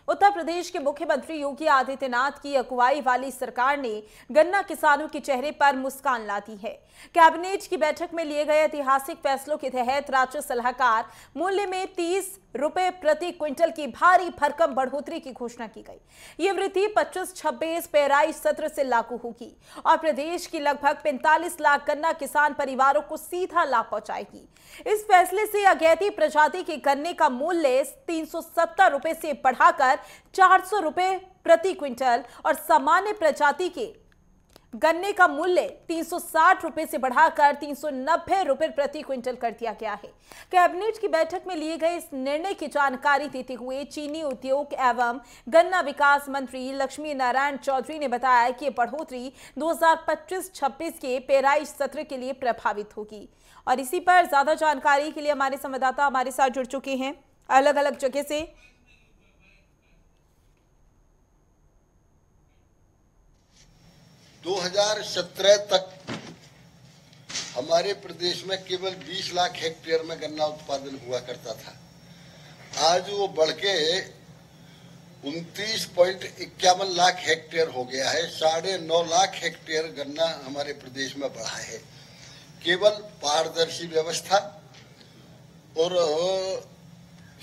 उत्तर प्रदेश के मुख्यमंत्री योगी आदित्यनाथ की अगुवाई वाली सरकार ने गन्ना किसानों के चेहरे पर मुस्कान ला दी है। कैबिनेट की बैठक में लिए गए ऐतिहासिक फैसलों के तहत राज्य सलाहकार मूल्य में 30 रुपए प्रति क्विंटल की भारी भरकम बढ़ोतरी की घोषणा की गई। ये वृद्धि 25-26 पेराई सत्र से लागू होगी और प्रदेश की लगभग 45 लाख गन्ना किसान परिवारों को सीधा लाभ पहुंचाएगी। इस फैसले से अगैती प्रजाति के गन्ने का मूल्य 370 रुपए से बढ़ाकर 400 रुपए प्रति क्विंटल और सामान्य प्रजाति के गन्ने का मूल्य 360 रुपए से बढ़ाकर 390 रुपए प्रति क्विंटल कर दिया गया है। कैबिनेट की बैठक में लिए गए इस निर्णय की जानकारी देते हुए चीनी उद्योग एवं गन्ना विकास मंत्री लक्ष्मी नारायण चौधरी ने बताया कि बढ़ोतरी 2025-26 के पेराई सत्र के लिए प्रभावित होगी। और इसी पर ज्यादा जानकारी के लिए हमारे संवाददाता हमारे साथ जुड़ चुके हैं अलग अलग जगह से। 2017 तक हमारे प्रदेश में केवल 20 लाख हेक्टेयर में गन्ना उत्पादन हुआ करता था। आज वो बढ़ के 29.51 लाख हेक्टेयर हो गया है। 9.5 लाख हेक्टेयर गन्ना हमारे प्रदेश में बढ़ा है। केवल पारदर्शी व्यवस्था और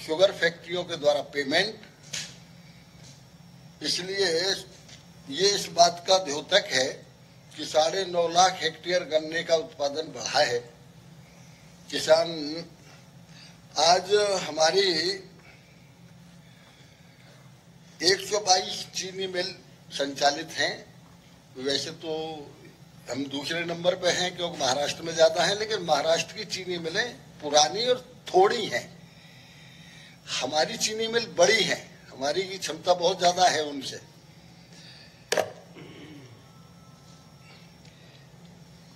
शुगर फैक्ट्रियों के द्वारा पेमेंट, इसलिए ये इस बात का द्योतक है कि 9.5 लाख हेक्टेयर गन्ने का उत्पादन बढ़ा है। किसान आज हमारी 122 चीनी मिल संचालित हैं। वैसे तो हम दूसरे नंबर पे हैं क्योंकि महाराष्ट्र में ज्यादा है, लेकिन महाराष्ट्र की चीनी मिलें पुरानी और थोड़ी हैं। हमारी चीनी मिल बड़ी है, हमारी की क्षमता बहुत ज्यादा है उनसे।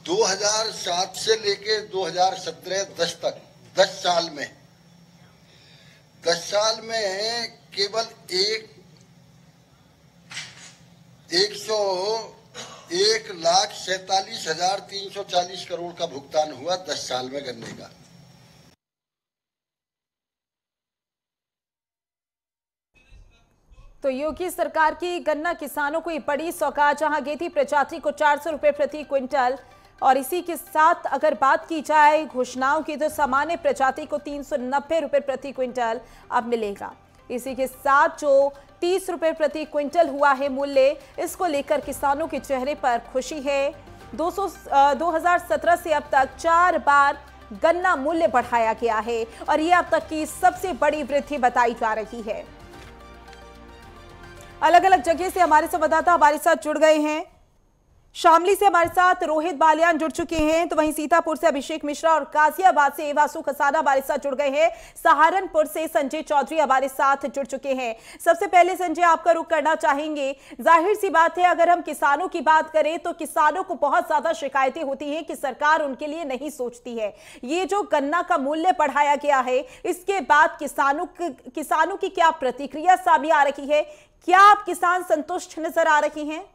2007 से लेके 2017-10 तक 10 साल में केवल 1,47,340 करोड़ का भुगतान हुआ 10 साल में गन्ने का। तो योगी सरकार की गन्ना किसानों को ये बड़ी सौगात, जहां गेती प्रजाति को 400 रुपए प्रति क्विंटल और इसी के साथ अगर बात की जाए घोषणाओं की तो सामान्य प्रजाति को 390 रुपए प्रति क्विंटल अब मिलेगा। इसी के साथ जो 30 रुपए प्रति क्विंटल हुआ है मूल्य, इसको लेकर किसानों के चेहरे पर खुशी है। 2017 से अब तक 4 बार गन्ना मूल्य बढ़ाया गया है और ये अब तक की सबसे बड़ी वृद्धि बताई जा रही है। अलग अलग जगह से हमारे संवाददाता हमारे साथ जुड़ गए हैं। शामली से हमारे साथ रोहित बालियान जुड़ चुके हैं, तो वहीं सीतापुर से अभिषेक मिश्रा और गाजियाबाद से वासु खसाना हमारे साथ जुड़ गए हैं। सहारनपुर से संजय चौधरी हमारे साथ जुड़ चुके हैं। सबसे पहले संजय, आपका रुख करना चाहेंगे। जाहिर सी बात है, अगर हम किसानों की बात करें तो किसानों को बहुत ज्यादा शिकायतें होती हैं कि सरकार उनके लिए नहीं सोचती है। ये जो गन्ना का मूल्य बढ़ाया गया है, इसके बाद किसानों की क्या प्रतिक्रिया सामने आ रही है? क्या आप किसान संतुष्ट नजर आ रही हैं?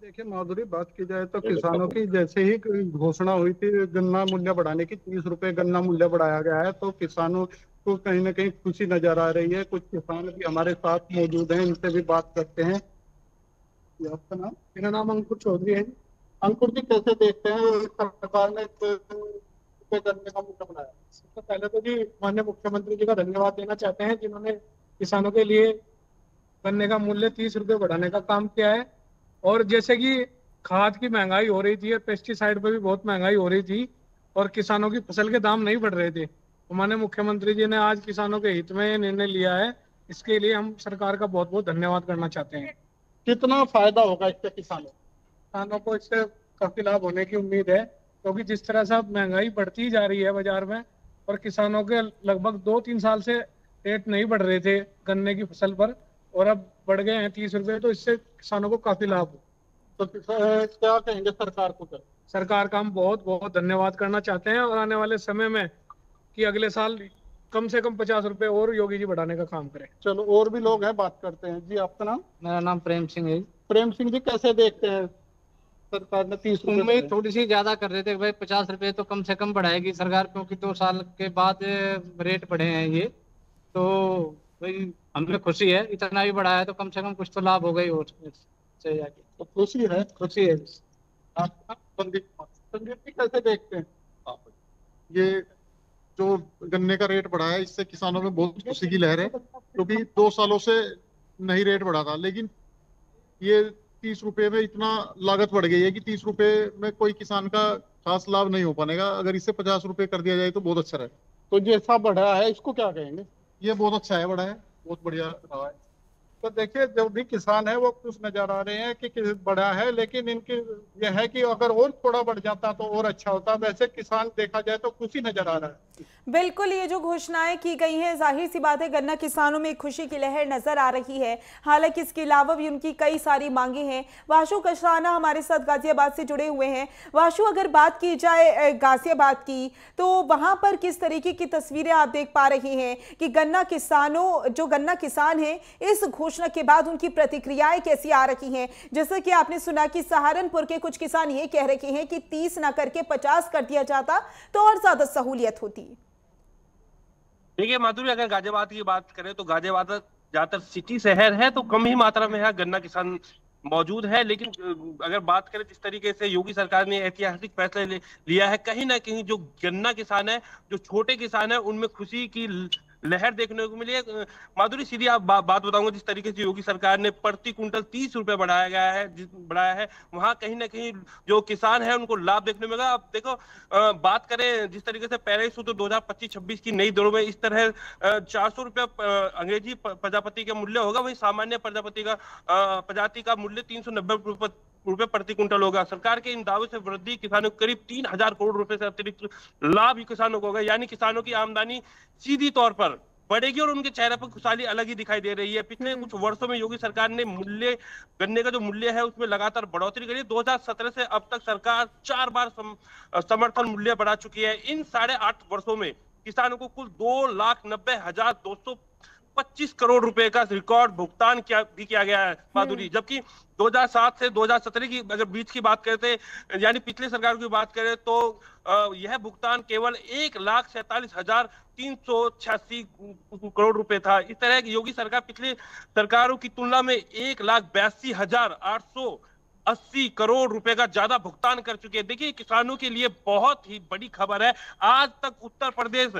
देखिए माधुरी, बात की जाए तो किसानों की जैसे ही घोषणा हुई थी गन्ना मूल्य बढ़ाने की, 30 रुपए गन्ना मूल्य बढ़ाया गया है, तो किसानों को कहीं ना कहीं खुशी नजर आ रही है। कुछ किसान भी हमारे साथ मौजूद हैं, इनसे भी बात करते हैं। आपका नाम? मेरा नाम अंकुर चौधरी है। अंकुर जी, कैसे देखते हैं सरकार ने गन्ने का मूल्य बढ़ाया? सबसे पहले तो जी माननीय मुख्यमंत्री जी का धन्यवाद देना चाहते हैं, जिन्होंने किसानों के लिए गन्ने का मूल्य 30 रुपए बढ़ाने का काम किया है। और जैसे कि खाद की महंगाई हो रही थी और पेस्टिसाइड पे भी बहुत महंगाई हो रही थी और किसानों की फसल के दाम नहीं बढ़ रहे थे, तो माननीय मुख्यमंत्री जी ने आज किसानों के हित में निर्णय लिया है। इसके लिए हम सरकार का बहुत बहुत धन्यवाद करना चाहते हैं। कितना फायदा होगा इससे किसानों को? इससे काफी लाभ होने की उम्मीद है, क्योंकि जिस तरह से अब महंगाई बढ़ती जा रही है बाजार में और किसानों के लगभग 2-3 साल से रेट नहीं बढ़ रहे थे गन्ने की फसल पर, और अब बढ़ गए हैं 30 रुपए, तो इससे किसानों को काफी लाभ हो। तो क्या कहेंगे सरकार को? सरकार का हम बहुत बहुत धन्यवाद करना चाहते हैं और आने वाले समय में कि अगले साल कम से कम 50 रुपए और योगी जी बढ़ाने का काम करें। चलो, और भी लोग हैं, बात करते हैं। जी, आपका नाम? मेरा नाम प्रेम सिंह है। प्रेम सिंह जी, कैसे देखते हैं सरकार ने 30 रुपए? उम्मीद थोड़ी सी ज्यादा कर रहे थे भाई, 50 रुपए तो कम से कम बढ़ाएगी सरकार, क्योंकि 2 साल के बाद रेट बढ़े हैं ये, तो भाई हमें खुशी है, इतना भी बढ़ा है तो कम से कम कुछ तो लाभ हो गई हो से जाके। तो खुशी है। खुशी है। आप संदीप जी कैसे देखते हैं आप ये जो गन्ने का रेट बढ़ा है? इससे किसानों में बहुत खुशी की लहर है, क्योंकि 2 सालों से नहीं रेट बढ़ा था, लेकिन ये 30 रुपए में इतना लागत बढ़ गई है कि 30 रुपए में कोई किसान का खास लाभ नहीं हो पाएगा। अगर इसे 50 रुपए कर दिया जाए तो बहुत अच्छा रहे। तो जैसा बढ़ा है इसको क्या कहेंगे? ये बहुत अच्छा है, बढ़ा है, बहुत बढ़िया रहा है। तो देखिए, जो भी किसान है वो खुश नजर आ रहे हैं कि बढ़ा है, लेकिन इनकी यह है कि अगर और थोड़ा बढ़ जाता तो और अच्छा होता। वैसे किसान देखा जाए तो खुशी नजर आ रहा है। बिल्कुल, ये जो घोषणाएं की गई हैं, जाहिर सी बात है गन्ना किसानों में खुशी की लहर नजर आ रही है। हालांकि इसके अलावा भी उनकी कई सारी मांगे हैं। वाशु कशराना हमारे साथ गाजियाबाद से जुड़े हुए हैं। वाशु, अगर बात की जाए गाजियाबाद की, तो वहां पर किस तरीके की तस्वीरें आप देख पा रहे हैं कि गन्ना किसान हैं, इस घोषणा के बाद उनकी प्रतिक्रियाएं कैसी आ रही हैं? जैसा कि आपने सुना कि सहारनपुर के कुछ किसान ये कह रहे हैं कि 30 ना करके 50 कर दिया जाता तो और ज्यादा सहूलियत होती। देखिए माधुरी, अगर गाजियाबाद की बात करें तो गाजियाबाद ज्यादातर सिटी शहर है, तो कम ही मात्रा में यहाँ गन्ना किसान मौजूद है। लेकिन अगर बात करें जिस तरीके से योगी सरकार ने ऐतिहासिक फैसला लिया है, कहीं ना कहीं जो गन्ना किसान है, जो छोटे किसान है, उनमें खुशी की लहर देखने को मिली है। माधुरी, सीधी आप बात बताऊंगा, जिस तरीके से योगी सरकार ने प्रति कुंटल 30 रुपए बढ़ाया है, वहां कहीं ना कहीं जो किसान है उनको लाभ देखने मिलेगा। अब देखो, बात करें जिस तरीके से पहले सूत्र 2025-26 की नई दरों में इस तरह 400 रुपया अंग्रेजी प्रजापति का मूल्य होगा, वही सामान्य प्रजाति का मूल्य 390 रुपए प्रति कुंटल होगा। सरकार के इन दावों से वृद्धि किसानों को करीब 3000 करोड़ रुपए से अतिरिक्त लाभ किसानों को होगा, यानी किसानों की आमदनी सीधी तौर पर बढ़ेगी और उनके चेहरे पर खुशहाली अलग ही दिखाई दे रही है। पिछले कुछ वर्षों में योगी सरकार ने गन्ने का जो मूल्य है उसमें लगातार बढ़ोतरी करी। 2017 से अब तक सरकार 4 बार समर्थन मूल्य बढ़ा चुकी है। इन 8.5 वर्षों में किसानों को कुल 2,90,225 करोड़ रुपए का रिकॉर्ड भुगतान किया गया है माधुरी। जबकि 2007 से 2017 की अगर बीच की बात करते, यानी पिछले सरकार की बात करें, तो यह भुगतान केवल 1,47,386 करोड़ रुपए था। इस तरह की योगी सरकार पिछले सरकारों की तुलना में 1,82,880 करोड़ रुपए का ज्यादा भुगतान कर चुके हैं। देखिए, किसानों के लिए बहुत ही बड़ी खबर है। आज तक उत्तर प्रदेश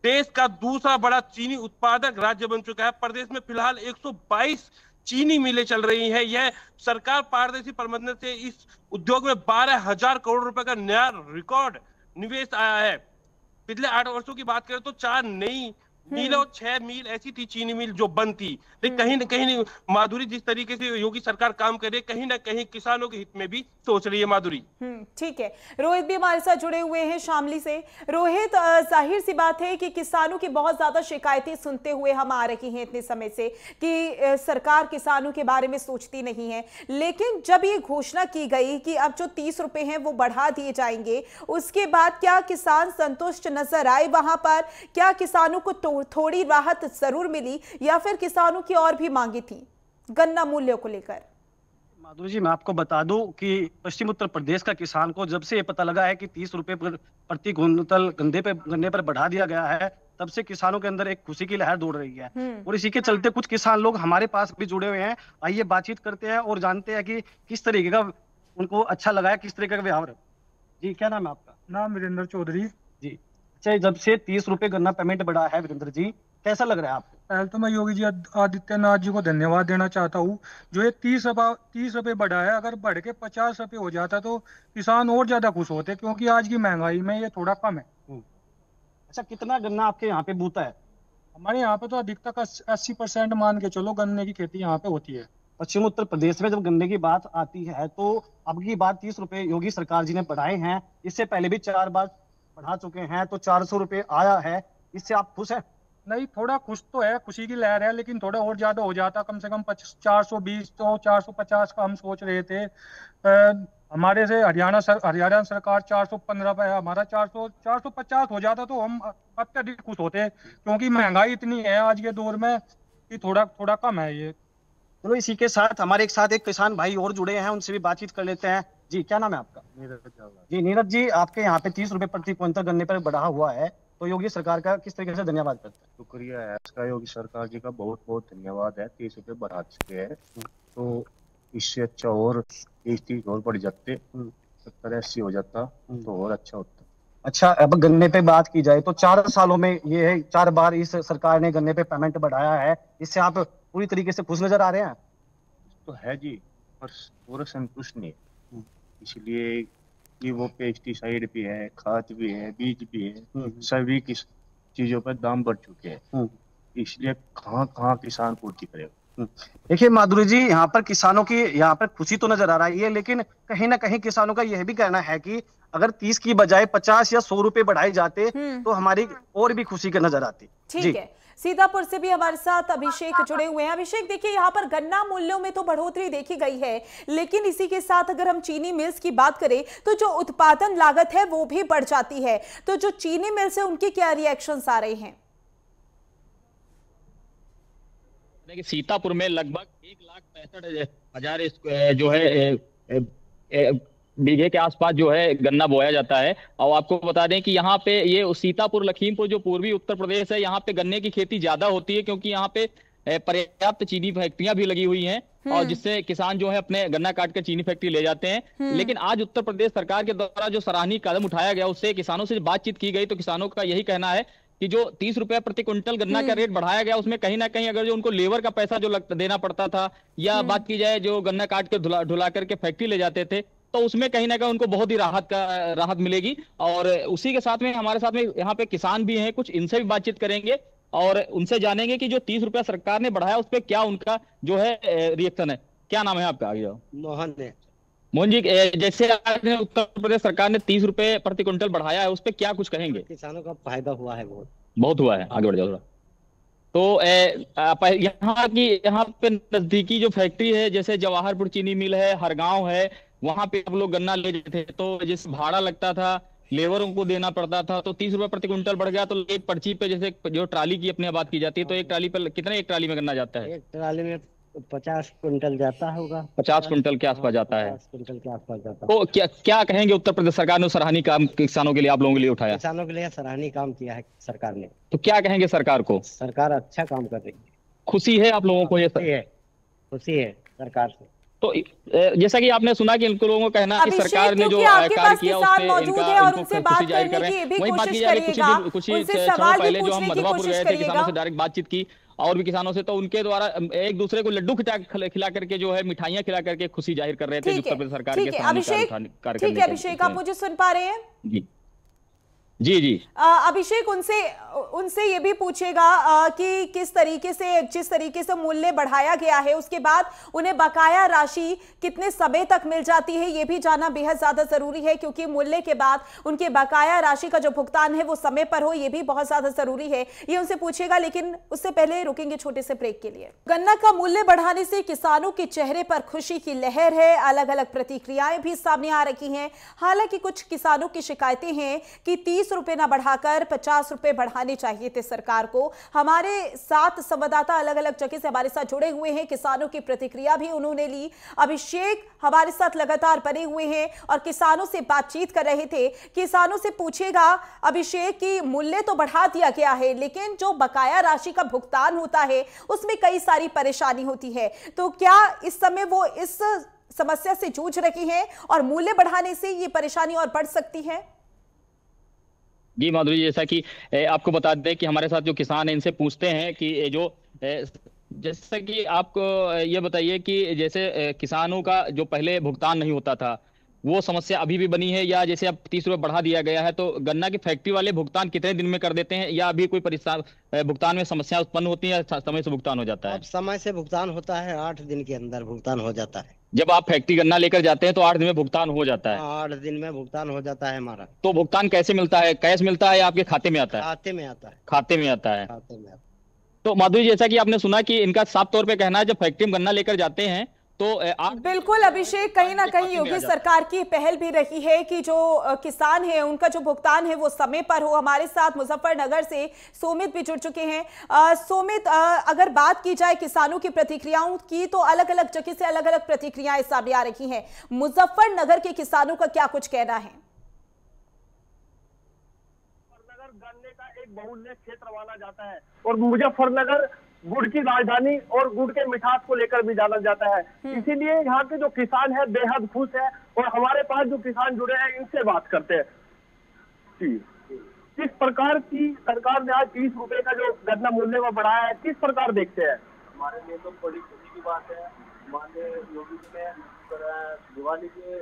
देश का दूसरा बड़ा चीनी उत्पादक राज्य बन चुका है। प्रदेश में फिलहाल 122 चीनी मिलें चल रही हैं। यह सरकार पारदर्शी प्रबंधन से इस उद्योग में 12,000 करोड़ रुपए का नया रिकॉर्ड निवेश आया है। पिछले 8 वर्षों की बात करें तो 4 नई मिल और 6 मिल ऐसी थी चीनी मिल जो बंद थी। लेकिन कहीं ना कहीं माधुरी, जिस तरीके से योगी सरकार काम कर रही है, कहीं ना कहीं किसानों के हित में भी सोच रही है माधुरी। ठीक है, रोहित भी हमारे साथ जुड़े हुए हैं शामली से। रोहित, जाहिर सी बात है कि किसानों की बहुत ज्यादा शिकायतें सुनते हुए हम आ रही हैं इतने समय से कि सरकार किसानों के बारे में सोचती नहीं है। लेकिन जब ये घोषणा की गई कि अब जो 30 रुपए हैं वो बढ़ा दिए जाएंगे, उसके बाद क्या किसान संतुष्ट नजर आए? वहां पर क्या किसानों को थोड़ी राहत जरूर मिली या फिर किसानों की और भी मांगे थी गन्ना मूल्यों को लेकर? माधुरी जी, मैं आपको बता दूं कि पश्चिम उत्तर प्रदेश का किसान को जब से ये पता लगा है कि 30 रुपए प्रति कुंतल गन्ने पर बढ़ा दिया गया है, तब से किसानों के अंदर एक खुशी की लहर दौड़ रही है। और इसी के चलते कुछ किसान लोग हमारे पास भी जुड़े हुए हैं। आइए बातचीत करते हैं और जानते हैं कि किस तरीके का उनको अच्छा लगा है, किस तरीके का व्यवहार। जी, क्या नाम है आपका? नाम वीरेंद्र चौधरी जी। अच्छा, जब से 30 रुपए गन्ना पेमेंट बढ़ा है वीरेंद्र जी, कैसा लग रहा है आपको? पहले तो मैं योगी जी आदित्यनाथ जी को धन्यवाद देना चाहता हूँ। जो ये 30 रुपए बढ़ा है, अगर बढ़ के 50 रुपए हो जाता तो किसान और ज्यादा खुश होते, क्योंकि आज की महंगाई में ये थोड़ा कम है। अच्छा, कितना गन्ना आपके यहाँ पे बूता है? हमारे यहाँ पे तो अधिकतक 80% मान के चलो गन्ने की खेती यहाँ पे होती है। पश्चिम उत्तर प्रदेश में जब गन्ने की बात आती है तो अब की बात 30 रुपए योगी सरकार जी ने बढ़ाए हैं। इससे पहले भी 4 बार बढ़ा चुके हैं, तो 400 रुपए आया है। इससे आप खुश हैं? नहीं, थोड़ा खुश तो है, खुशी की लहर है, लेकिन थोड़ा और ज्यादा हो जाता, कम से कम 420 तो 450 का हम सोच रहे थे। हमारे से हरियाणा सरकार 415 पे है, हमारा 450 हो जाता तो हम अत्यधिक खुश होते, क्योंकि महंगाई इतनी है आज के दौर में कि थोड़ा कम है ये। चलो, इसी के साथ हमारे साथ एक किसान भाई और जुड़े हैं, उनसे भी बातचीत कर लेते हैं। जी, क्या नाम है आपका? नीरज। जी नीरज जी, आपके यहाँ पे 30 रुपए प्रति क्विंटल गन्ने पर बढ़ा हुआ है, तो योगी सरकार का किस तरीके से धन्यवाद करते हैं? शुक्रिया है इसका, योगी सरकार जी का बहुत बहुत धन्यवाद है। 30 रुपये बढ़ा चुके हैं, तो इससे अच्छा और 30 और बढ़ जाते, 70-80 हो जाता तो और अच्छा होता। अच्छा, अब गन्ने पे बात की जाए तो 4 सालों में ये है 4 बार इस सरकार ने गन्ने पे पेमेंट बढ़ाया है, इससे आप पूरी तरीके से खुश नजर आ रहे हैं? तो है जी, पर पूरा संतुष्ट नहीं है, इसलिए कि वो पेस्टिसाइड भी है, खाद भी है, बीज भी है, सभी की चीजों पर दाम बढ़ चुके हैं, इसलिए कहाँ किसान पूर्ति करेगा। देखिए माधुरी जी, यहाँ पर किसानों की यहाँ पर खुशी तो नजर आ रही है, लेकिन कहीं ना कहीं किसानों का यह भी कहना है कि अगर 30 की बजाय 50 या 100 रुपए बढ़ाए जाते तो हमारी और भी खुशी का नजर आती। ठीक है, सीतापुर से भी हमारे साथ अभिषेक जुड़े हुए हैं। अभिषेक, देखिए यहाँ पर गन्ना मूल्यों में तो बढ़ोतरी देखी गई है, लेकिन इसी के साथ अगर हम चीनी मिल्स की बात करें तो जो उत्पादन लागत है वो भी बढ़ जाती है। तो जो चीनी मिल्स है उनके क्या रिएक्शंस आ रहे हैं? देखिए, सीतापुर में लगभग 1,65,000 जो है बीघे के आसपास जो है गन्ना बोया जाता है। और आपको बता दें कि यहाँ पे ये सीतापुर लखीमपुर जो पूर्वी उत्तर प्रदेश है, यहाँ पे गन्ने की खेती ज्यादा होती है, क्योंकि यहाँ पे पर्याप्त चीनी फैक्ट्रियां भी लगी हुई हैं, और जिससे किसान जो है अपने गन्ना काट कर चीनी फैक्ट्री ले जाते हैं। लेकिन आज उत्तर प्रदेश सरकार के द्वारा जो सराहनीय कदम उठाया गया, उससे किसानों से बातचीत की गई तो किसानों का यही कहना है कि जो 30 रुपए प्रति क्विंटल गन्ना का रेट बढ़ाया गया, उसमें कहीं ना कहीं अगर जो उनको लेबर का पैसा जो देना पड़ता था, या बात की जाए जो गन्ना काट के धुला करके फैक्ट्री ले जाते थे, तो उसमें कहीं ना कहीं उनको बहुत ही राहत मिलेगी। और उसी के साथ में हमारे साथ में यहाँ पे किसान भी हैं, कुछ इनसे भी बातचीत करेंगे और उनसे जानेंगे कि जो 30 रुपया सरकार ने बढ़ाया उस पर क्या उनका जो है रिएक्शन है। क्या नाम है आपका? आगे जाओ। मोहन है। मोहन जी, जैसे आपने उत्तर प्रदेश सरकार ने 30 रुपए प्रति क्विंटल बढ़ाया है, उस पर क्या कुछ कहेंगे? किसानों का फायदा हुआ है, बहुत हुआ है। आगे बढ़ जाओ थोड़ा। तो यहाँ पे नजदीकी जो फैक्ट्री है, जैसे जवाहरपुर चीनी मिल है, हरगांव है, वहां पे आप लोग गन्ना ले जाते थे तो जैसे भाड़ा लगता था, लेबरों को देना पड़ता था, तो 30 रुपए प्रति क्विंटल बढ़ गया। तो एक पर्ची पे जैसे जो ट्राली की अपने बात की जाती है, तो एक ट्राली पर कितने एक ट्राली में गन्ना जाता है? एक ट्राली में 50 क्विंटल जाता होगा। 50 क्विंटल के आसपास जाता है। 50 क्विंटल के आसपास जाता है। तो क्या कहेंगे, उत्तर प्रदेश सरकार ने सराहनीय काम किसानों के लिए, आप लोगों के लिए उठाया? किसानों के लिए सराहनीय काम किया है सरकार ने। तो क्या कहेंगे सरकार को? सरकार अच्छा काम कर रही है। खुशी है आप लोगों को? ये खुशी है सरकार से। तो जैसा कि आपने सुना कि इनको लोगों को कहना है कि सरकार ने जो कार्य किया उससे इनका खुशी जाहिर कर रहे हैं। वहीं बात की जा रही है, कुछ ही समय पहले जो हम मधवापुर गए थे, किसानों से डायरेक्ट बातचीत की और भी किसानों से, तो उनके द्वारा एक दूसरे को लड्डू खिला करके जो है मिठाइयां खिला करके खुशी जाहिर कर रहे थे उत्तर प्रदेश सरकार के कार्य। ठीक है अभिषेक, आप मुझे सुन पा रहे हैं? जी जी। अभिषेक, उनसे ये भी पूछेगा कि किस तरीके से, जिस तरीके से मूल्य बढ़ाया गया है उसके बाद उन्हें बकाया राशि कितने समय तक मिल जाती है, ये भी जानना बेहद ज्यादा जरूरी है, क्योंकि मूल्य के बाद उनके बकाया राशि का जो भुगतान है वो समय पर हो, ये भी बहुत ज्यादा जरूरी है। ये उनसे पूछेगा, लेकिन उससे पहले रुकेंगे छोटे से ब्रेक के लिए। गन्ना का मूल्य बढ़ाने से किसानों के चेहरे पर खुशी की लहर है, अलग अलग प्रतिक्रियाएं भी सामने आ रही हैं। हालांकि कुछ किसानों की शिकायतें हैं कि 30 रुपए ना बढ़ाकर 50 रुपए बढ़ाने चाहिए थे सरकार को। हमारे साथ संवाददाता अलग अलग जगह से हमारे साथ जुड़े हुए हैं, किसानों की प्रतिक्रिया भी उन्होंने ली। अभिषेक हमारे साथ लगातार बने हुए हैं और किसानों से बातचीत कर रहे थे। किसानों से पूछेगा अभिषेक कि मूल्य तो बढ़ा दिया गया है, लेकिन जो बकाया राशि का भुगतान होता है उसमें कई सारी परेशानी होती है, तो क्या इस समय वो इस समस्या से जूझ रही हैं और मूल्य बढ़ाने से ये परेशानी और बढ़ सकती है? जी माधुरी, जैसा कि आपको बता दें कि हमारे साथ जो किसान हैं इनसे पूछते हैं कि जो जैसा कि आपको ये बताइए कि जैसे किसानों का जो पहले भुगतान नहीं होता था वो समस्या अभी भी बनी है, या जैसे अब 30 रुपए बढ़ा दिया गया है तो गन्ना की फैक्ट्री वाले भुगतान कितने दिन में कर देते हैं, या अभी कोई भुगतान में समस्या उत्पन्न होती है या समय से भुगतान हो जाता है? अब समय से भुगतान होता है, 8 दिन के अंदर भुगतान हो जाता है। जब आप फैक्ट्री गन्ना लेकर जाते हैं तो 8 दिन में भुगतान हो जाता है? 8 दिन में भुगतान हो जाता है हमारा। तो भुगतान कैसे मिलता है? कैश मिलता है या आपके खाते में आता है? खाते में आता है। खाते में आता है। खाते में आता है। तो माधुरी, जैसा कि आपने सुना कि इनका साफ तौर पे कहना है जब फैक्ट्री में गन्ना लेकर जाते हैं तो बिल्कुल अभिषेक, कहीं ना कहीं योगी सरकार की पहल भी रही है कि जो किसान है उनका जो भुगतान है वो समय पर हो। हमारे साथ मुजफ्फरनगर से सोमित भी जुड़ चुके हैं। सोमित, अगर बात की जाए किसानों की प्रतिक्रियाओं की तो अलग अलग जगह से अलग अलग प्रतिक्रियाएं सामने आ रही हैं। मुजफ्फरनगर के किसानों का क्या कुछ कहना है? गन्ने का एक बहुल्य क्षेत्र माना जाता है और मुजफ्फरनगर गुड़ की राजधानी और गुड़ के मिठास को लेकर भी जाना जाता है। इसीलिए यहाँ के जो किसान है बेहद खुश है और हमारे पास जो किसान जुड़े हैं इनसे बात करते हैं। किस प्रकार की सरकार ने आज 30 रुपए का जो गन्ना मूल्य में बढ़ाया है, किस प्रकार देखते हैं? हमारे लिए तो बड़ी खुशी की बात है। माननीय योगी जी ने दिवाली के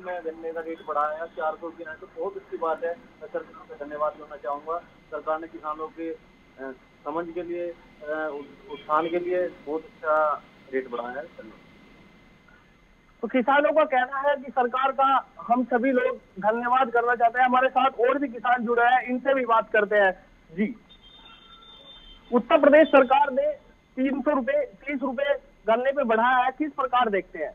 में गन्ने का रेट बढ़ाया है 400 की, तो बहुत अच्छी बात है। मैं सरकार का धन्यवाद करना चाहूँगा। सरकार ने किसानों के समझ के लिए, उत्थान के लिए बहुत अच्छा रेट बढ़ाया है। तो किसानों का कहना है कि सरकार का हम सभी लोग धन्यवाद करना चाहते हैं। हमारे साथ और भी किसान जुड़े हैं, इनसे भी बात करते हैं। जी, उत्तर प्रदेश सरकार ने 30 रुपए गन्ने पे बढ़ाया है, किस प्रकार देखते हैं?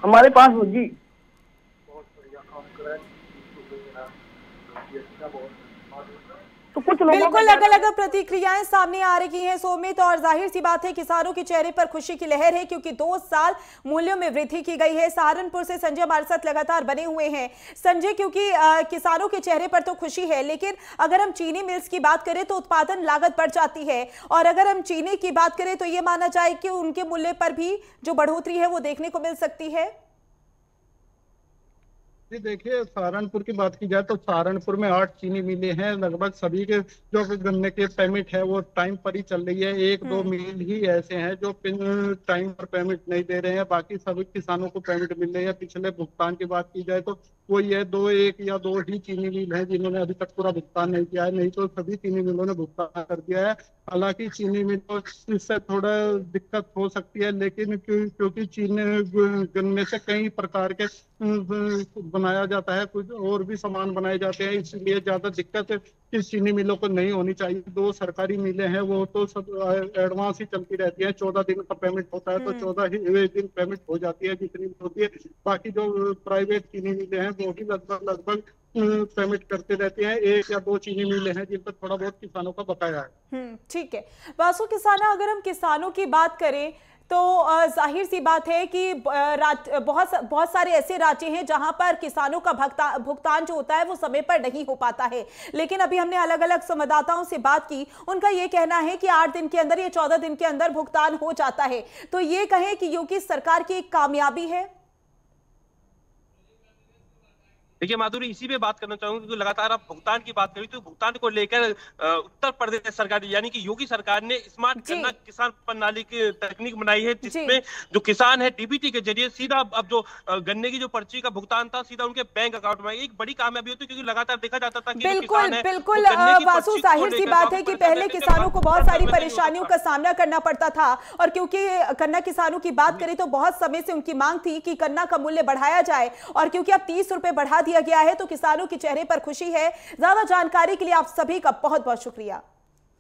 हमारे पास जी तो कुछ लोगों बिल्कुल अलग अलग प्रतिक्रियाएं सामने आ रही हैं सोमित, और जाहिर सी बात है किसानों के चेहरे पर खुशी की लहर है क्योंकि 2 साल मूल्यों में वृद्धि की गई है। सहारनपुर से संजय हमारे साथ लगातार बने हुए हैं। संजय, क्योंकि किसानों के चेहरे पर तो खुशी है, लेकिन अगर हम चीनी मिल्स की बात करें तो उत्पादन लागत बढ़ जाती है, और अगर हम चीनी की बात करें तो ये माना जाए कि उनके मूल्य पर भी जो बढ़ोतरी है वो देखने को मिल सकती है। जी देखिए, सहारनपुर की बात की जाए तो सहारनपुर में 8 चीनी मिलें हैं। लगभग सभी के जो गन्ने के पेमेंट है वो टाइम पर ही चल रही है। 1-2 मिल ही ऐसे हैं जो टाइम पर पेमेंट नहीं दे रहे हैं, बाकी सभी किसानों को पेमेंट मिल रही है। पिछले भुगतान की बात की जाए तो वो ये 1 या 2 ही चीनी मिल है जिन्होंने अभी तक पूरा भुगतान नहीं किया है, नहीं तो सभी चीनी मिलों ने भुगतान कर दिया है। हालांकि चीनी मिलों इससे थोड़ा दिक्कत हो सकती है, लेकिन क्योंकि चीनी गन्ने से कई प्रकार के बनाया जाता है, कुछ और भी सामान बनाए जाते हैं, इसलिए ज्यादा दिक्कत किस चीनी मिलों को नहीं होनी चाहिए। 2 सरकारी मिलें हैं वो तो सब एडवांस ही चलती रहती है। 14 दिन का पेमेंट होता है तो 14 ही दिन पेमेंट हो जाती है जितनी होती है। बाकी जो प्राइवेट चीनी मिलें हैं वो भी लगभग पेमेंट करते रहते हैं। 1 या 2 चीनी मिलें हैं जिन पर थोड़ा बहुत किसानों का बकाया है। ठीक है वासु किसाना, अगर हम किसानों की बात करें तो जाहिर सी बात है कि बहुत सारे ऐसे राज्य हैं जहां पर किसानों का भुगतान जो होता है वो समय पर नहीं हो पाता है। लेकिन अभी हमने अलग अलग संवाददाताओं से बात की, उनका ये कहना है कि 8 दिन के अंदर या 14 दिन के अंदर भुगतान हो जाता है। तो ये कहें कि योगी सरकार की एक कामयाबी है। देखिए माधुरी, इसी पे बात करना चाहूंगा क्योंकि लगातार आप भुगतान की बात करी तो भुगतान को लेकर उत्तर प्रदेश सरकार यानी कि योगी सरकार ने स्मार्ट गन्ना किसान प्रणाली की तकनीक बनाई है, जिसमें जो किसान है डीबीटी के जरिए सीधा अब जो गन्ने की जो पर्ची का भुगतान था सीधा उनके बैंक अकाउंट में। एक बड़ी कामयाबी होती है क्योंकि लगातार देखा जाता था कि बिल्कुल वासु, जाहिर सी बात है कि पहले किसानों को बहुत सारी परेशानियों का सामना करना पड़ता था, और क्योंकि गन्ना किसानों की बात करें तो बहुत समय से उनकी मांग थी कि गन्ना का मूल्य बढ़ाया जाए, और क्योंकि अब 30 रुपए बढ़ा दिया गया है तो किसानों के चेहरे पर खुशी है। ज्यादा जानकारी के लिए आप सभी का बहुत बहुत शुक्रिया।